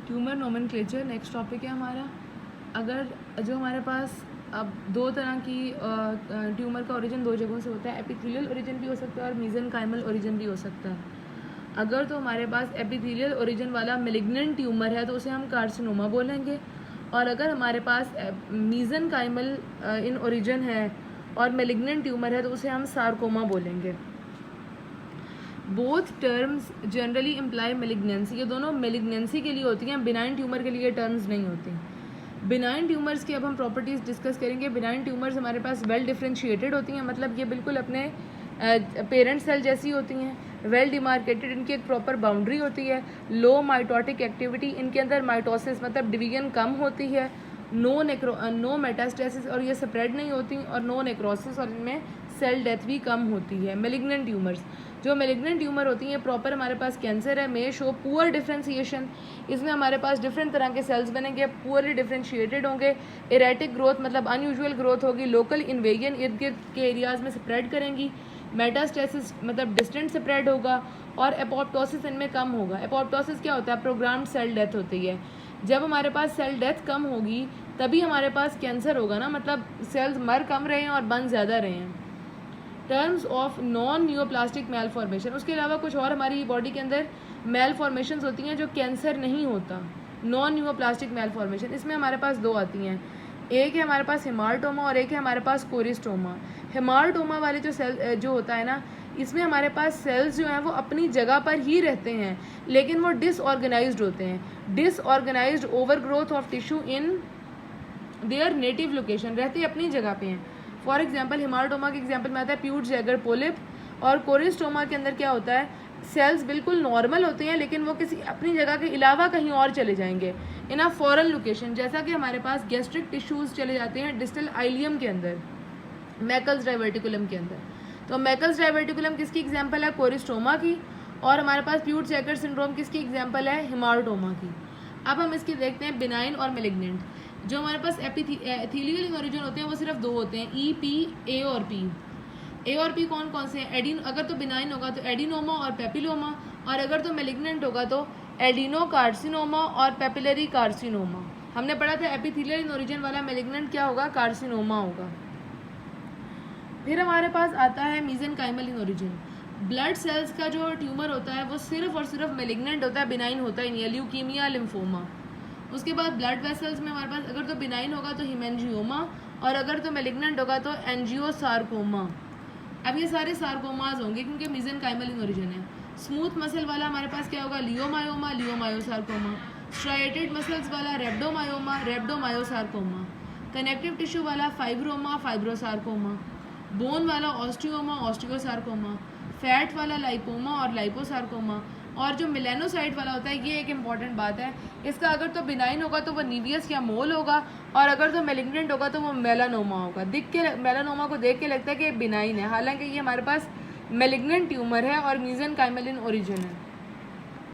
Tumour nomenclature next topic है हमारा। अगर जो हमारे पास अब दो तरह की ट्यूमर का ओरिजिन दो जगहों से होता है, एपिथेलियल ओरिजिन भी हो सकता है और मीजेनकाइमल ओरिजिन भी हो सकता है। अगर तो हमारे पास एपिथेलियल ओरिजिन वाला मेलिग्नेंट ट्यूमर है तो उसे हम कार्सिनोमा बोलेंगे, और अगर हमारे पास मीजेनकाइमल इन ओरिजिन है और मेलिग्नेंट ट्यूमर है तो उसे हम सार्कोमा बोलेंगे। Both terms generally imply malignancy, ये दोनों मेलिग्नेंसी के लिए होती हैं, बिनाइन ट्यूमर के लिए टर्म्स नहीं होती। बिनाइन ट्यूमर्स की अब हम प्रॉपर्टीज़ डिस्कस करेंगे। बिनाइन ट्यूमर्स हमारे पास वेल डिफ्रेंशिएटेड होती हैं, मतलब ये बिल्कुल अपने पेरेंट सेल जैसी होती हैं, वेल डिमार्केटेड, इनकी एक प्रॉपर बाउंड्री होती है, लो माइटोटिक एक्टिविटी, इनके अंदर माइटोसिस मतलब डिवीजन कम होती है, नो मेटास्टेसिस और ये स्प्रेड नहीं होती, और नो नेक्रोसिस और इनमें सेल डेथ भी कम होती है। मेलिग्नेंट ट्यूमर्स, जो मेलिग्नेंट ट्यूमर होती हैं प्रॉपर हमारे पास कैंसर है, मे शो पुअर डिफ्रेंशिएशन, इसमें हमारे पास डिफरेंट तरह के सेल्स बनेंगे, पुअरली डिफ्रेंशिएटेड होंगे, इरेटिक ग्रोथ मतलब अनयूजुअल ग्रोथ होगी, लोकल इन्वेजन इर्द गिर्द के एरियाज में स्प्रेड करेंगी, मेटास्टेसिस मतलब डिस्टेंट स्प्रेड होगा, और एपोप्टोसिस इनमें कम होगा। एपोप्टोसिस क्या होता है? प्रोग्राम्ड सेल डेथ होती है। जब हमारे पास सेल डेथ कम होगी तभी हमारे पास कैंसर होगा ना, मतलब सेल्स मर कम रहे हैं और बन ज़्यादा रहे हैं। Terms of non neoplastic malformation, उसके अलावा कुछ और हमारी बॉडी के अंदर मेल फॉर्मेशन होती हैं जो कैंसर नहीं होता, नॉन न्यूप्लास्टिक मेल फॉर्मेशन। इसमें हमारे पास दो आती हैं, एक है हमारे पास हेमार्टोमा और एक है हमारे पास कोरिस्टोमा। हेमार्टोमा वाले जो सेल जो होता है ना, इसमें हमारे पास सेल्स जो हैं वो अपनी जगह पर ही रहते हैं लेकिन वो डिसऑर्गेनाइज्ड होते हैं। Disorganised over growth of tissue in their native location, रहते अपनी जगह पे हैं। फॉर एग्जांपल हेमार्टोमा के एग्जांपल में आता है प्यूट जैगर पोलिप, और कोरिस्टोमा के अंदर क्या होता है, सेल्स बिल्कुल नॉर्मल होते हैं लेकिन वो किसी अपनी जगह के अलावा कहीं और चले जाएंगे इन अ फॉरेन लोकेशन, जैसा कि हमारे पास गैस्ट्रिक टिश्यूज़ चले जाते हैं डिस्टल आइलियम के अंदर, मैकल्स डाइवर्टिकुलम के अंदर। तो मैकल्स डाइवर्टिकुलम किसकी एग्जाम्पल है? कोरिस्टोमा की। और हमारे पास प्यूट जैगर सिंड्रोम किसकी एग्जाम्पल है? हेमार्टोमा की। अब हम इसकी देखते हैं बिनाइन और मेलिग्नेंट। जो हमारे पास एपिथेलियल ओरिजिन होते हैं वो सिर्फ दो होते हैं, ई पी, ए और पी। ए और पी कौन कौन से हैं? अगर तो बिनाइन होगा तो एडिनोमा और पेपिलोमा, और अगर तो मेलिग्नेंट होगा तो एडिनो कार्सिनोमा और पेपिलरी कार्सिनोमा। हमने पढ़ा था एपिथेलियल ओरिजिन वाला मेलिग्नेंट क्या होगा? कार्सिनोमा होगा। फिर हमारे पास आता है मीजेनकाइमल इन ओरिजिन। ब्लड सेल्स का जो ट्यूमर होता है वो सिर्फ और सिर्फ मेलिग्नेंट होता है, बिनाइन होता ही नहीं है, ल्यूकीमिया, लिम्फोमा। उसके बाद ब्लड वेसल्स में हमारे पास अगर तो बिनाइन होगा तो हिमेंजियोमा, और अगर तो मेलिग्नेंट होगा तो एंजियोसार्कोमा। अब ये सारे सार्कोमाज होंगे क्योंकि मीजेनकाइमल इन ओरिजिन है। स्मूथ मसल वाला हमारे पास क्या होगा? Leiomyoma, leiomyosarcoma. स्ट्राइटेड मसल्स वाला रेब्डोमायोमा, रेब्डोमायोसार्कोमा। कनेक्टिव टिश्यू वाला फाइब्रोमा, फाइब्रोसार्कोमा। बोन वाला ऑस्टियोमा, ऑस्टियोसार्कोमा। फैट वाला लाइपोमा और लाइपोसार्कोमा। और जो मिलेनोसाइट वाला होता है, ये एक इम्पॉर्टेंट बात है, इसका अगर तो बिनाइन होगा तो वो नीवियस या मोल होगा, और अगर तो मेलिग्नेंट होगा तो वो मेलानोमा होगा। दिख के मेलानोमा को देख के लगता है कि बिनाइन है, हालांकि ये हमारे पास मेलिग्नेंट ट्यूमर है और मीजेनकाइमल इन ओरिजिन है।